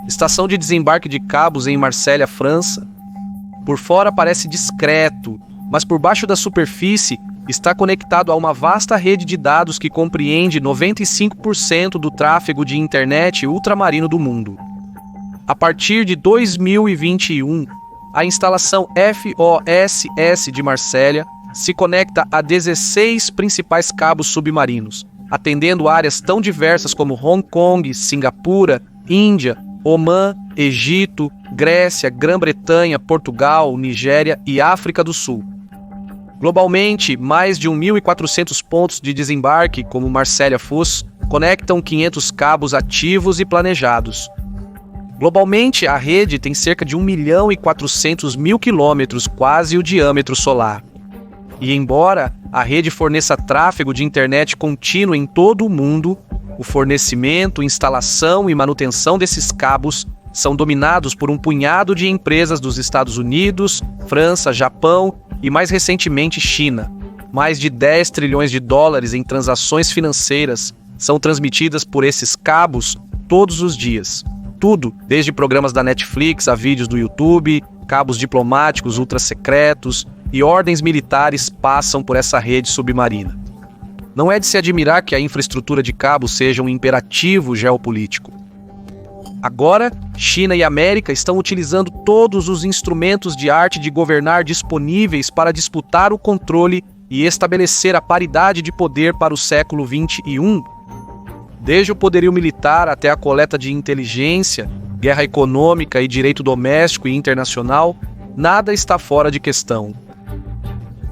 estação de desembarque de cabos em Marselha, França. Por fora parece discreto, mas por baixo da superfície está conectado a uma vasta rede de dados que compreende 95% do tráfego de internet ultramarino do mundo. A partir de 2021, a instalação FOSS de Marselha se conecta a 16 principais cabos submarinos, atendendo áreas tão diversas como Hong Kong, Singapura, Índia, Omã, Egito, Grécia, Grã-Bretanha, Portugal, Nigéria e África do Sul. Globalmente, mais de 1.400 pontos de desembarque, como Marselha Foz, conectam 500 cabos ativos e planejados. Globalmente, a rede tem cerca de 1.400.000 quilômetros, quase o diâmetro solar. E embora a rede forneça tráfego de internet contínuo em todo o mundo, o fornecimento, instalação e manutenção desses cabos são dominados por um punhado de empresas dos Estados Unidos, França, Japão e, mais recentemente, China. Mais de 10 trilhões de dólares em transações financeiras são transmitidas por esses cabos todos os dias. Tudo, desde programas da Netflix a vídeos do YouTube, cabos diplomáticos ultrasecretos e ordens militares passam por essa rede submarina. Não é de se admirar que a infraestrutura de cabos seja um imperativo geopolítico. Agora, China e América estão utilizando todos os instrumentos de arte de governar disponíveis para disputar o controle e estabelecer a paridade de poder para o século XXI. Desde o poderio militar até a coleta de inteligência, guerra econômica e direito doméstico e internacional, nada está fora de questão.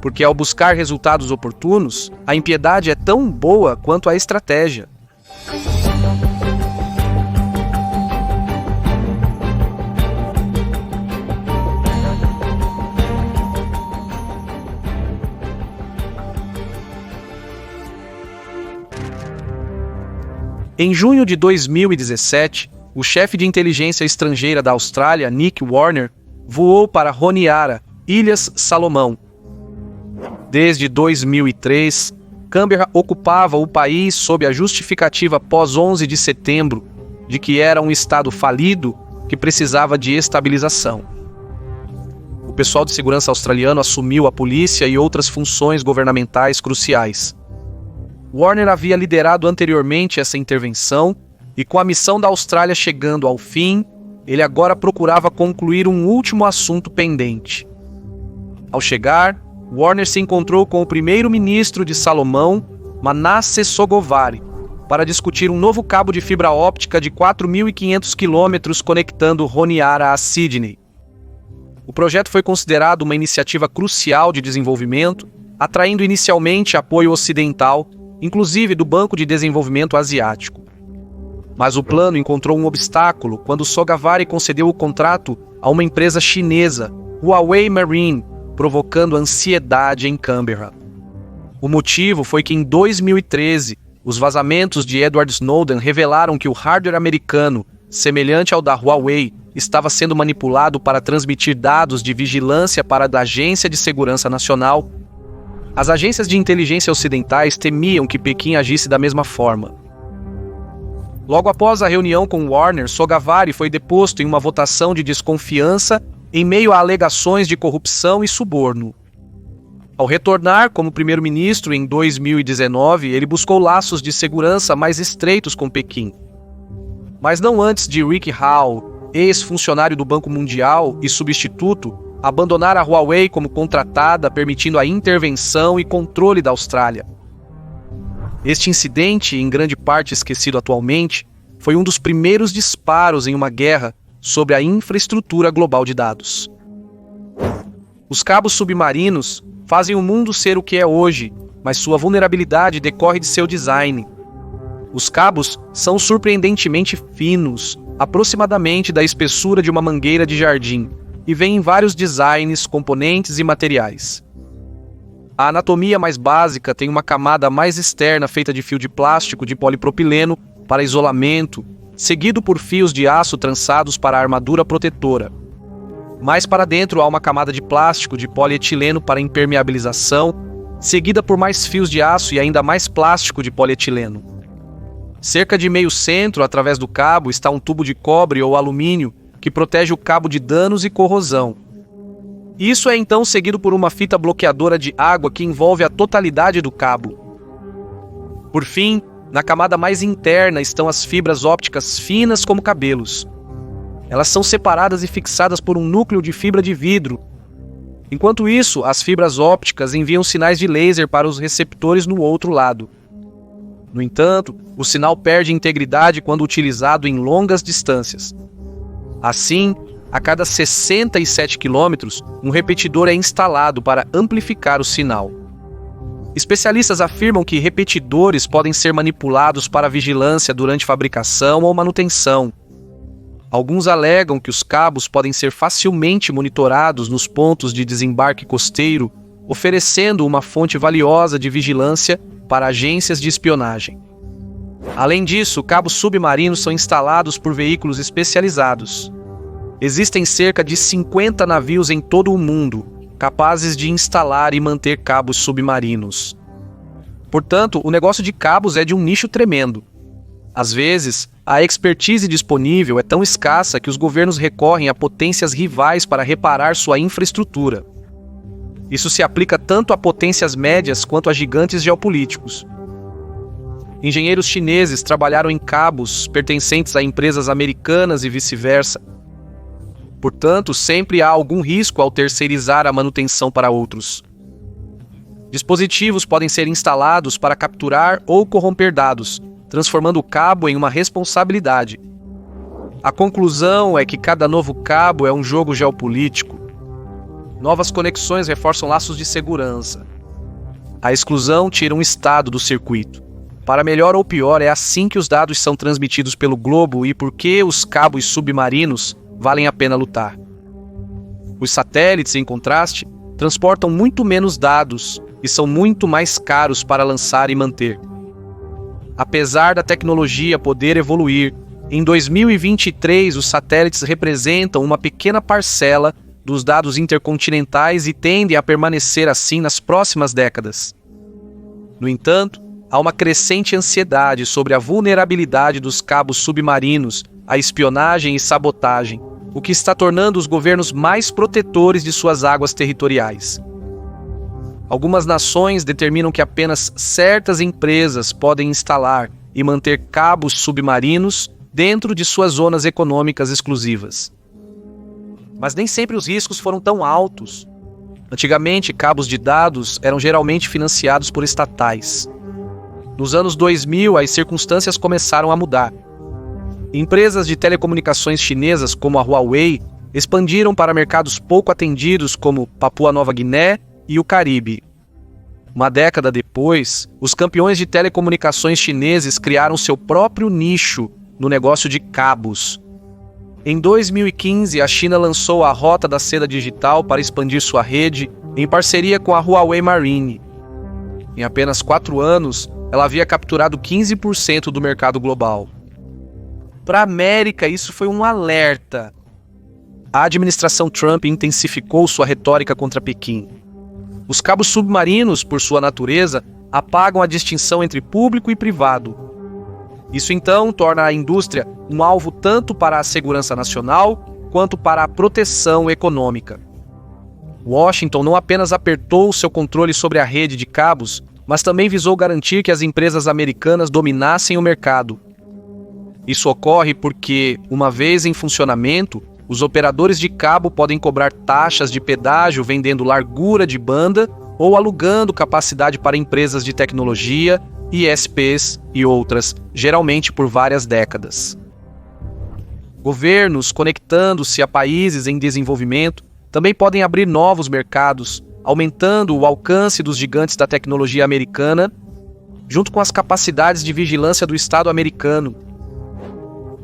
Porque ao buscar resultados oportunos, a impiedade é tão boa quanto a estratégia. Em junho de 2017, o chefe de inteligência estrangeira da Austrália, Nick Warner, voou para Honiara, Ilhas Salomão. Desde 2003, Canberra ocupava o país sob a justificativa pós-11 de setembro de que era um estado falido que precisava de estabilização. O pessoal de segurança australiano assumiu a polícia e outras funções governamentais cruciais. Warner havia liderado anteriormente essa intervenção e, com a missão da Austrália chegando ao fim, ele agora procurava concluir um último assunto pendente. Ao chegar, Warner se encontrou com o primeiro-ministro de Salomão, Manasseh Sogovari, para discutir um novo cabo de fibra óptica de 4.500 quilômetros conectando Honiara a Sydney. O projeto foi considerado uma iniciativa crucial de desenvolvimento, atraindo inicialmente apoio ocidental, inclusive do Banco de Desenvolvimento Asiático. Mas o plano encontrou um obstáculo quando Sogovari concedeu o contrato a uma empresa chinesa, Huawei Marine, provocando ansiedade em Canberra. O motivo foi que em 2013, os vazamentos de Edward Snowden revelaram que o hardware americano, semelhante ao da Huawei, estava sendo manipulado para transmitir dados de vigilância para a Agência de Segurança Nacional. As agências de inteligência ocidentais temiam que Pequim agisse da mesma forma. Logo após a reunião com Warner, Sogovari foi deposto em uma votação de desconfiança em meio a alegações de corrupção e suborno. Ao retornar como primeiro-ministro em 2019, ele buscou laços de segurança mais estreitos com Pequim. Mas não antes de Rick Hall, ex-funcionário do Banco Mundial e substituto, abandonar a Huawei como contratada, permitindo a intervenção e controle da Austrália. Este incidente, em grande parte esquecido atualmente, foi um dos primeiros disparos em uma guerra sobre a infraestrutura global de dados. Os cabos submarinos fazem o mundo ser o que é hoje, mas sua vulnerabilidade decorre de seu design. Os cabos são surpreendentemente finos, aproximadamente da espessura de uma mangueira de jardim, e vêm em vários designs, componentes e materiais. A anatomia mais básica tem uma camada mais externa feita de fio de plástico de polipropileno para isolamento, seguido por fios de aço trançados para a armadura protetora. Mais para dentro há uma camada de plástico de polietileno para impermeabilização, seguida por mais fios de aço e ainda mais plástico de polietileno. Cerca de meio centro, através do cabo, está um tubo de cobre ou alumínio que protege o cabo de danos e corrosão. Isso é então seguido por uma fita bloqueadora de água que envolve a totalidade do cabo. Por fim, na camada mais interna estão as fibras ópticas finas como cabelos. Elas são separadas e fixadas por um núcleo de fibra de vidro. Enquanto isso, as fibras ópticas enviam sinais de laser para os receptores no outro lado. No entanto, o sinal perde integridade quando utilizado em longas distâncias. Assim, a cada 67 km, um repetidor é instalado para amplificar o sinal. Especialistas afirmam que repetidores podem ser manipulados para vigilância durante fabricação ou manutenção. Alguns alegam que os cabos podem ser facilmente monitorados nos pontos de desembarque costeiro, oferecendo uma fonte valiosa de vigilância para agências de espionagem. Além disso, cabos submarinos são instalados por veículos especializados. Existem cerca de 50 navios em todo o mundo capazes de instalar e manter cabos submarinos. Portanto, o negócio de cabos é de um nicho tremendo. Às vezes, a expertise disponível é tão escassa que os governos recorrem a potências rivais para reparar sua infraestrutura. Isso se aplica tanto a potências médias quanto a gigantes geopolíticos. Engenheiros chineses trabalharam em cabos pertencentes a empresas americanas e vice-versa. Portanto, sempre há algum risco ao terceirizar a manutenção para outros. Dispositivos podem ser instalados para capturar ou corromper dados, transformando o cabo em uma responsabilidade. A conclusão é que cada novo cabo é um jogo geopolítico. Novas conexões reforçam laços de segurança. A exclusão tira um estado do circuito. Para melhor ou pior, é assim que os dados são transmitidos pelo globo e por que os cabos submarinos valem a pena lutar. Os satélites, em contraste, transportam muito menos dados e são muito mais caros para lançar e manter. Apesar da tecnologia poder evoluir, em 2023 os satélites representam uma pequena parcela dos dados intercontinentais e tendem a permanecer assim nas próximas décadas. No entanto, há uma crescente ansiedade sobre a vulnerabilidade dos cabos submarinos, a espionagem e sabotagem, o que está tornando os governos mais protetores de suas águas territoriais. Algumas nações determinam que apenas certas empresas podem instalar e manter cabos submarinos dentro de suas zonas econômicas exclusivas. Mas nem sempre os riscos foram tão altos. Antigamente, cabos de dados eram geralmente financiados por estatais. Nos anos 2000, as circunstâncias começaram a mudar. Empresas de telecomunicações chinesas como a Huawei expandiram para mercados pouco atendidos como Papua Nova Guiné e o Caribe. Uma década depois, os campeões de telecomunicações chineses criaram seu próprio nicho no negócio de cabos. Em 2015, a China lançou a Rota da Seda Digital para expandir sua rede em parceria com a Huawei Marine. Em apenas 4 anos, ela havia capturado 15% do mercado global. Para a América, isso foi um alerta. A administração Trump intensificou sua retórica contra Pequim. Os cabos submarinos, por sua natureza, apagam a distinção entre público e privado. Isso então torna a indústria um alvo tanto para a segurança nacional quanto para a proteção econômica. Washington não apenas apertou seu controle sobre a rede de cabos, mas também visou garantir que as empresas americanas dominassem o mercado. Isso ocorre porque, uma vez em funcionamento, os operadores de cabo podem cobrar taxas de pedágio vendendo largura de banda ou alugando capacidade para empresas de tecnologia, ISPs e outras, geralmente por várias décadas. Governos conectando-se a países em desenvolvimento também podem abrir novos mercados, aumentando o alcance dos gigantes da tecnologia americana, junto com as capacidades de vigilância do Estado americano.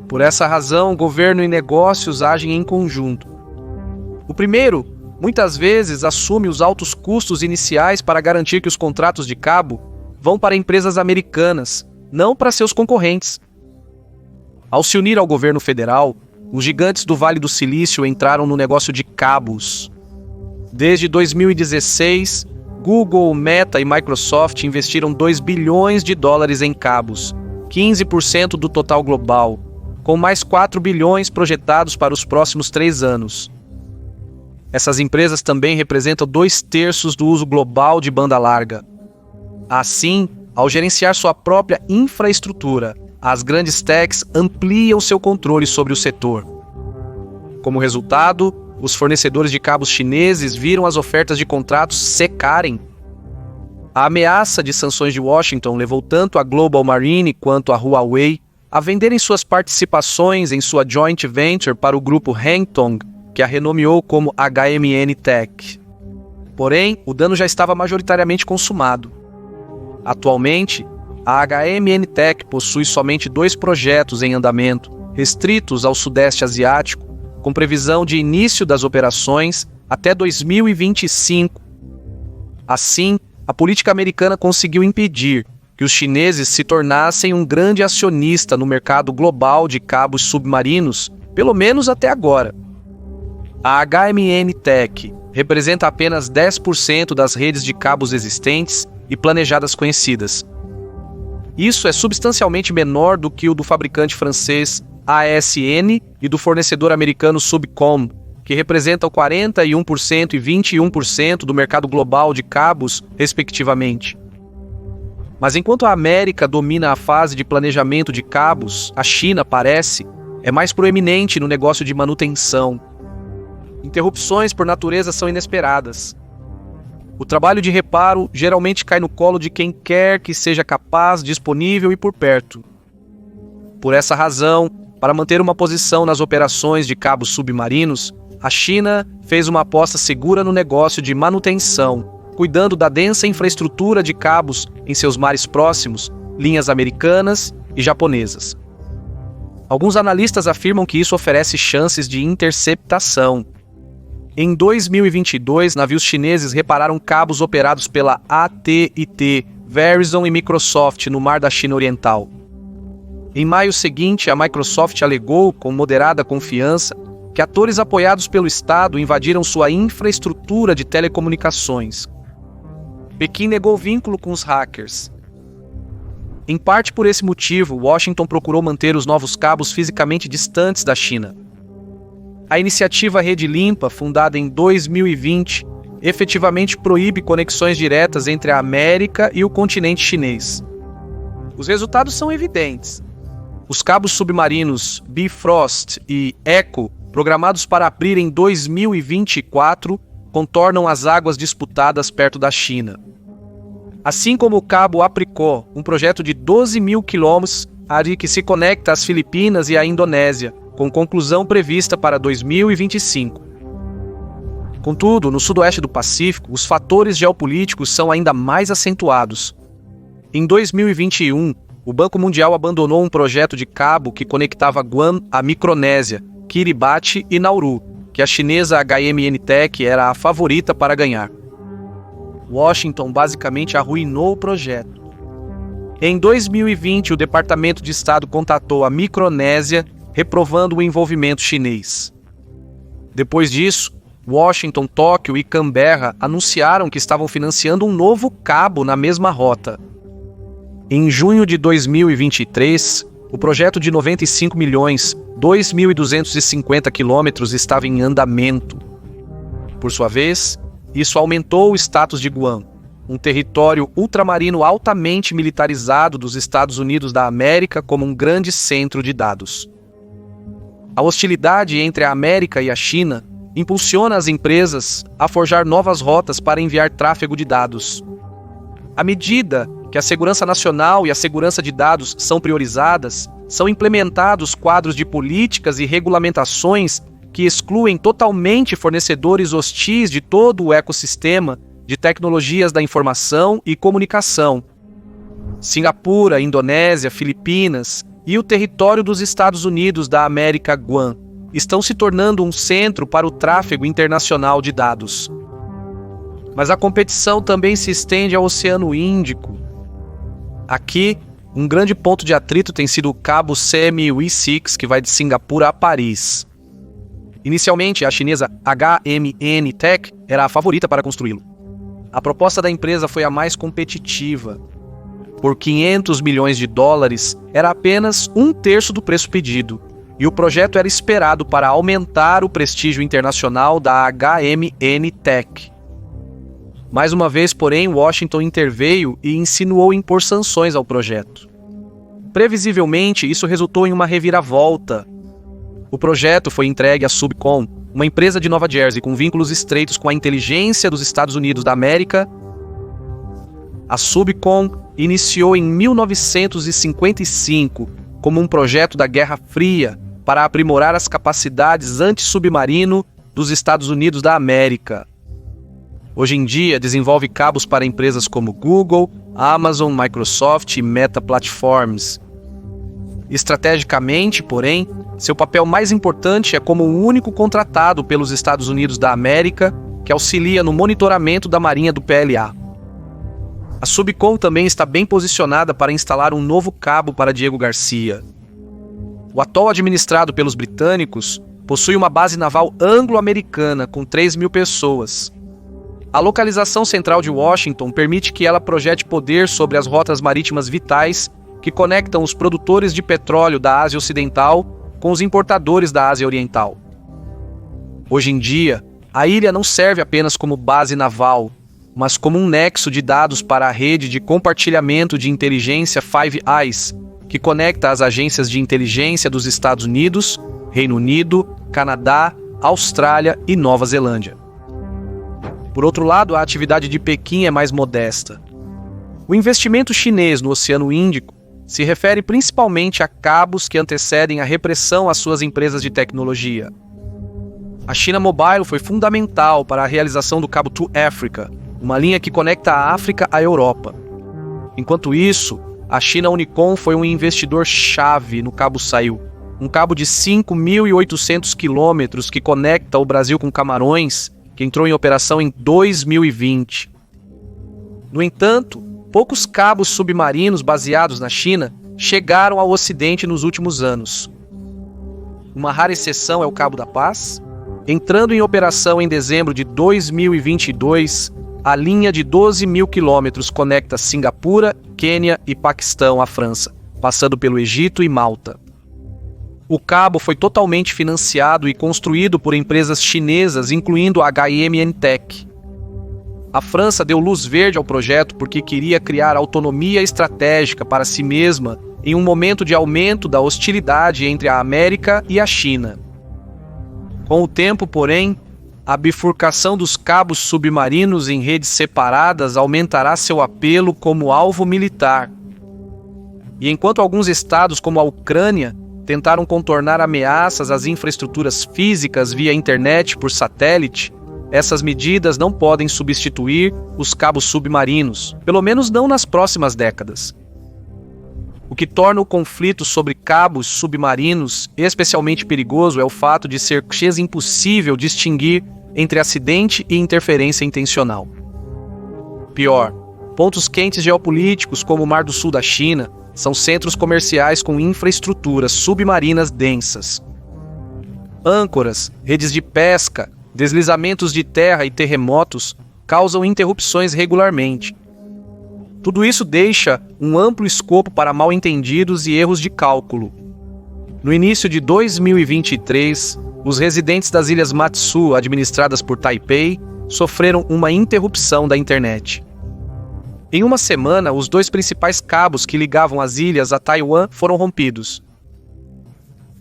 Por essa razão, governo e negócios agem em conjunto. O primeiro, muitas vezes, assume os altos custos iniciais para garantir que os contratos de cabo vão para empresas americanas, não para seus concorrentes. Ao se unir ao governo federal, os gigantes do Vale do Silício entraram no negócio de cabos. Desde 2016, Google, Meta e Microsoft investiram $2 bilhões em cabos, 15% do total global, com mais 4 bilhões projetados para os próximos 3 anos. Essas empresas também representam 2/3 do uso global de banda larga. Assim, ao gerenciar sua própria infraestrutura, as grandes techs ampliam seu controle sobre o setor. Como resultado, os fornecedores de cabos chineses viram as ofertas de contratos secarem. A ameaça de sanções de Washington levou tanto a Global Marine quanto a Huawei a venderem suas participações em sua joint venture para o grupo Hengtong, que a renomeou como HMN Tech. Porém, o dano já estava majoritariamente consumado. Atualmente, a HMN Tech possui somente 2 projetos em andamento, restritos ao Sudeste Asiático, com previsão de início das operações até 2025. Assim, a política americana conseguiu impedir que os chineses se tornassem um grande acionista no mercado global de cabos submarinos, pelo menos até agora. A HMN Tech representa apenas 10% das redes de cabos existentes e planejadas conhecidas. Isso é substancialmente menor do que o do fabricante francês ASN e do fornecedor americano Subcom, que representam 41% e 21% do mercado global de cabos, respectivamente. Mas enquanto a América domina a fase de planejamento de cabos, a China, parece, é mais proeminente no negócio de manutenção. Interrupções por natureza são inesperadas. O trabalho de reparo geralmente cai no colo de quem quer que seja capaz, disponível e por perto. Por essa razão, para manter uma posição nas operações de cabos submarinos, a China fez uma aposta segura no negócio de manutenção, cuidando da densa infraestrutura de cabos em seus mares próximos, linhas americanas e japonesas. Alguns analistas afirmam que isso oferece chances de interceptação. Em 2022, navios chineses repararam cabos operados pela AT&T, Verizon e Microsoft no Mar da China Oriental. Em maio seguinte, a Microsoft alegou, com moderada confiança, que atores apoiados pelo Estado invadiram sua infraestrutura de telecomunicações. Pequim negou vínculo com os hackers. Em parte por esse motivo, Washington procurou manter os novos cabos fisicamente distantes da China. A iniciativa Rede Limpa, fundada em 2020, efetivamente proíbe conexões diretas entre a América e o continente chinês. Os resultados são evidentes. Os cabos submarinos Bifrost e Echo, programados para abrir em 2024, contornam as águas disputadas perto da China. Assim como o cabo Apricot, um projeto de 12 mil quilômetros que se conecta às Filipinas e à Indonésia, com conclusão prevista para 2025. Contudo, no sudoeste do Pacífico, os fatores geopolíticos são ainda mais acentuados. Em 2021, o Banco Mundial abandonou um projeto de cabo que conectava Guam à Micronésia, Kiribati e Nauru, que a chinesa HMN Tech era a favorita para ganhar. Washington basicamente arruinou o projeto. Em 2020, o Departamento de Estado contatou a Micronésia, reprovando o envolvimento chinês. Depois disso, Washington, Tóquio e Canberra anunciaram que estavam financiando um novo cabo na mesma rota. Em junho de 2023, o projeto de 95 milhões, 2.250 quilômetros estava em andamento. Por sua vez, isso aumentou o status de Guam, um território ultramarino altamente militarizado dos Estados Unidos da América como um grande centro de dados. A hostilidade entre a América e a China impulsiona as empresas a forjar novas rotas para enviar tráfego de dados. À medida que a segurança nacional e a segurança de dados são priorizadas, são implementados quadros de políticas e regulamentações que excluem totalmente fornecedores hostis de todo o ecossistema de tecnologias da informação e comunicação. Singapura, Indonésia, Filipinas e o território dos Estados Unidos da América, Guam, estão se tornando um centro para o tráfego internacional de dados. Mas a competição também se estende ao Oceano Índico. Aqui, um grande ponto de atrito tem sido o cabo CME-6, que vai de Singapura a Paris. Inicialmente, a chinesa HMN Tech era a favorita para construí-lo. A proposta da empresa foi a mais competitiva. por 500 milhões de dólares, era apenas um terço do preço pedido, e o projeto era esperado para aumentar o prestígio internacional da HMN Tech. Mais uma vez, porém, Washington interveio e insinuou impor sanções ao projeto. Previsivelmente, isso resultou em uma reviravolta. O projeto foi entregue à Subcom, uma empresa de Nova Jersey com vínculos estreitos com a inteligência dos Estados Unidos da América. A Subcom iniciou em 1955 como um projeto da Guerra Fria para aprimorar as capacidades anti-submarino dos Estados Unidos da América. Hoje em dia, desenvolve cabos para empresas como Google, Amazon, Microsoft e Meta Platforms. Estrategicamente, porém, seu papel mais importante é como o único contratado pelos Estados Unidos da América que auxilia no monitoramento da Marinha do PLA. A Subcom também está bem posicionada para instalar um novo cabo para Diego Garcia. O atol administrado pelos britânicos possui uma base naval anglo-americana com 3.000 pessoas. A localização central de Washington permite que ela projete poder sobre as rotas marítimas vitais que conectam os produtores de petróleo da Ásia Ocidental com os importadores da Ásia Oriental. Hoje em dia, a ilha não serve apenas como base naval, mas como um nexo de dados para a rede de compartilhamento de inteligência Five Eyes, que conecta as agências de inteligência dos Estados Unidos, Reino Unido, Canadá, Austrália e Nova Zelândia. Por outro lado, a atividade de Pequim é mais modesta. O investimento chinês no Oceano Índico se refere principalmente a cabos que antecedem a repressão às suas empresas de tecnologia. A China Mobile foi fundamental para a realização do cabo To Africa, uma linha que conecta a África à Europa. Enquanto isso, a China Unicom foi um investidor-chave no Cabo Saiu, um cabo de 5.800 quilômetros que conecta o Brasil com Camarões, que entrou em operação em 2020. No entanto, poucos cabos submarinos baseados na China chegaram ao Ocidente nos últimos anos. Uma rara exceção é o Cabo da Paz. Entrando em operação em dezembro de 2022, a linha de 12.000 quilômetros conecta Singapura, Quênia e Paquistão à França, passando pelo Egito e Malta. O cabo foi totalmente financiado e construído por empresas chinesas, incluindo a HMN Tech. A França deu luz verde ao projeto porque queria criar autonomia estratégica para si mesma em um momento de aumento da hostilidade entre a América e a China. Com o tempo, porém, a bifurcação dos cabos submarinos em redes separadas aumentará seu apelo como alvo militar. E enquanto alguns estados, como a Ucrânia, tentaram contornar ameaças às infraestruturas físicas via internet por satélite, essas medidas não podem substituir os cabos submarinos, pelo menos não nas próximas décadas. O que torna o conflito sobre cabos submarinos especialmente perigoso é o fato de ser quase impossível distinguir entre acidente e interferência intencional. Pior, pontos quentes geopolíticos como o Mar do Sul da China são centros comerciais com infraestruturas submarinas densas. Âncoras, redes de pesca, deslizamentos de terra e terremotos causam interrupções regularmente. Tudo isso deixa um amplo escopo para mal-entendidos e erros de cálculo. No início de 2023, os residentes das ilhas Matsu, administradas por Taipei, sofreram uma interrupção da internet. Em uma semana, os 2 principais cabos que ligavam as ilhas a Taiwan foram rompidos.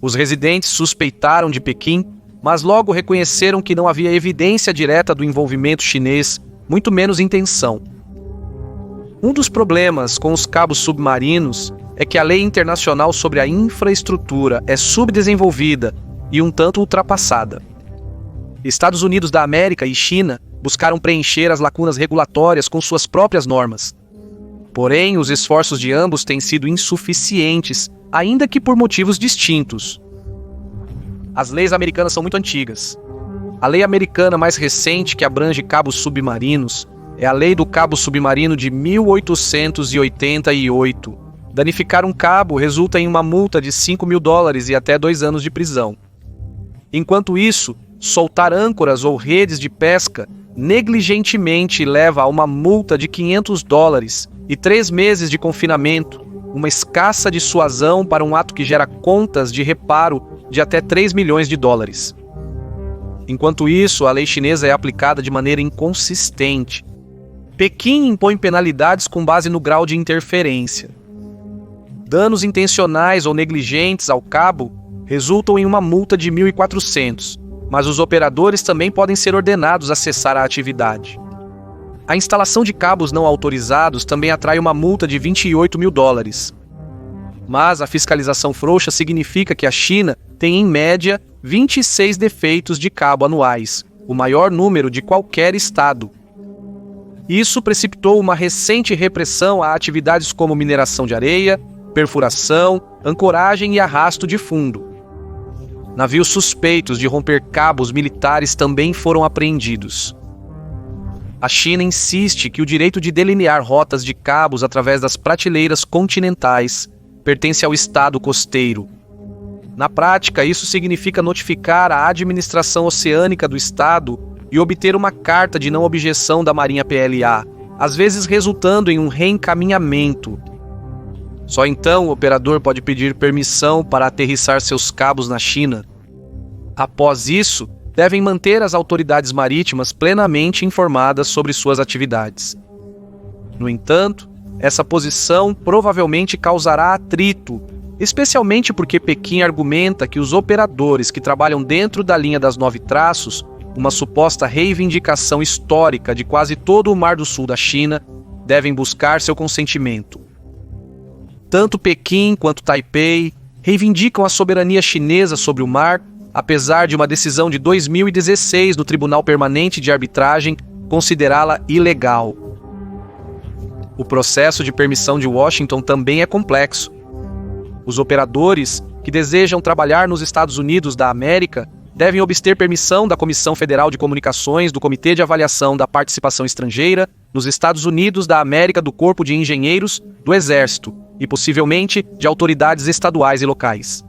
Os residentes suspeitaram de Pequim, mas logo reconheceram que não havia evidência direta do envolvimento chinês, muito menos intenção. Um dos problemas com os cabos submarinos é que a lei internacional sobre a infraestrutura é subdesenvolvida e um tanto ultrapassada. Estados Unidos da América e China buscaram preencher as lacunas regulatórias com suas próprias normas. Porém, os esforços de ambos têm sido insuficientes, ainda que por motivos distintos. As leis americanas são muito antigas. A lei americana mais recente que abrange cabos submarinos é a Lei do Cabo Submarino de 1888. Danificar um cabo resulta em uma multa de $5.000 e até 2 anos de prisão. Enquanto isso, soltar âncoras ou redes de pesca negligentemente leva a uma multa de $500 e 3 meses de confinamento, uma escassa dissuasão para um ato que gera contas de reparo de até 3 milhões de dólares. Enquanto isso, a lei chinesa é aplicada de maneira inconsistente. Pequim impõe penalidades com base no grau de interferência. Danos intencionais ou negligentes ao cabo resultam em uma multa de 1.400, mas os operadores também podem ser ordenados a cessar a atividade. A instalação de cabos não autorizados também atrai uma multa de 28 mil dólares. Mas a fiscalização frouxa significa que a China tem, em média, 26 defeitos de cabo anuais, o maior número de qualquer estado. Isso precipitou uma recente repressão a atividades como mineração de areia, perfuração, ancoragem e arrasto de fundo. Navios suspeitos de romper cabos militares também foram apreendidos. A China insiste que o direito de delinear rotas de cabos através das prateleiras continentais pertence ao estado costeiro. Na prática, isso significa notificar a administração oceânica do estado e obter uma carta de não objeção da Marinha PLA, às vezes resultando em um reencaminhamento. Só então o operador pode pedir permissão para aterrissar seus cabos na China. Após isso, devem manter as autoridades marítimas plenamente informadas sobre suas atividades. No entanto, essa posição provavelmente causará atrito, especialmente porque Pequim argumenta que os operadores que trabalham dentro da linha das 9 traços, uma suposta reivindicação histórica de quase todo o Mar do Sul da China, devem buscar seu consentimento. Tanto Pequim quanto Taipei reivindicam a soberania chinesa sobre o mar, apesar de uma decisão de 2016 do Tribunal Permanente de Arbitragem considerá-la ilegal. O processo de permissão de Washington também é complexo. Os operadores que desejam trabalhar nos Estados Unidos da América devem obter permissão da Comissão Federal de Comunicações, do Comitê de Avaliação da Participação Estrangeira, nos Estados Unidos da América, do Corpo de Engenheiros, do Exército e, possivelmente, de autoridades estaduais e locais.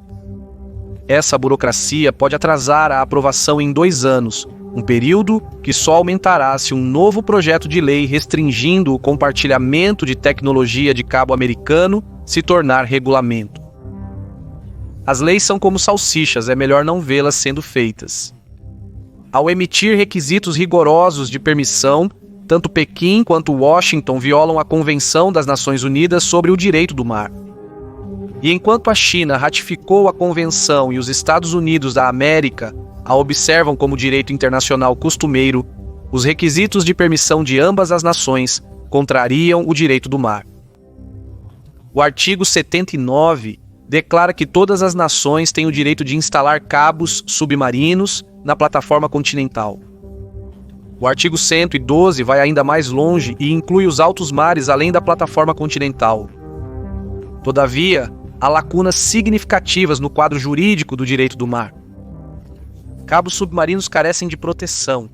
Essa burocracia pode atrasar a aprovação em 2 anos, um período que só aumentará se um novo projeto de lei restringindo o compartilhamento de tecnologia de cabo americano se tornar regulamento. As leis são como salsichas, é melhor não vê-las sendo feitas. Ao emitir requisitos rigorosos de permissão, tanto Pequim quanto Washington violam a Convenção das Nações Unidas sobre o Direito do Mar. E enquanto a China ratificou a Convenção e os Estados Unidos da América a observam como direito internacional costumeiro, os requisitos de permissão de ambas as nações contrariam o direito do mar. O artigo 79 declara que todas as nações têm o direito de instalar cabos submarinos na plataforma continental. O artigo 112 vai ainda mais longe e inclui os altos mares além da plataforma continental. Todavia, há lacunas significativas no quadro jurídico do direito do mar. Cabos submarinos carecem de proteção.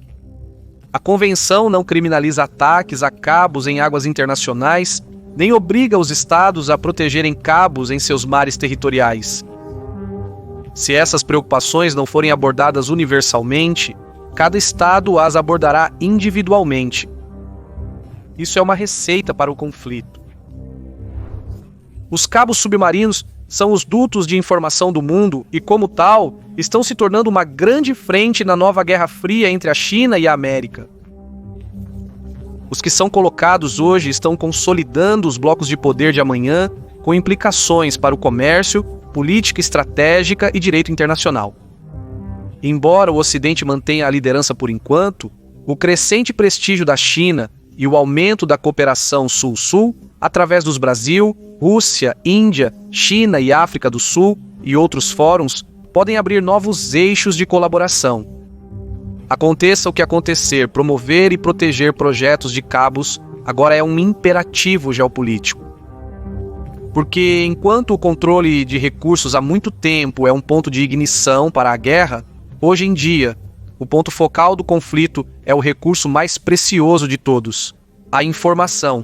A Convenção não criminaliza ataques a cabos em águas internacionais, nem obriga os estados a protegerem cabos em seus mares territoriais. Se essas preocupações não forem abordadas universalmente, cada estado as abordará individualmente. Isso é uma receita para o conflito. Os cabos submarinos são os dutos de informação do mundo e, como tal, estão se tornando uma grande frente na nova Guerra Fria entre a China e a América. Os que são colocados hoje estão consolidando os blocos de poder de amanhã, com implicações para o comércio, política estratégica e direito internacional. Embora o Ocidente mantenha a liderança por enquanto, o crescente prestígio da China e o aumento da cooperação Sul-Sul, através dos Brasil, Rússia, Índia, China e África do Sul e outros fóruns, podem abrir novos eixos de colaboração. Aconteça o que acontecer, promover e proteger projetos de cabos agora é um imperativo geopolítico. Porque enquanto o controle de recursos há muito tempo é um ponto de ignição para a guerra, hoje em dia, o ponto focal do conflito é o recurso mais precioso de todos, a informação.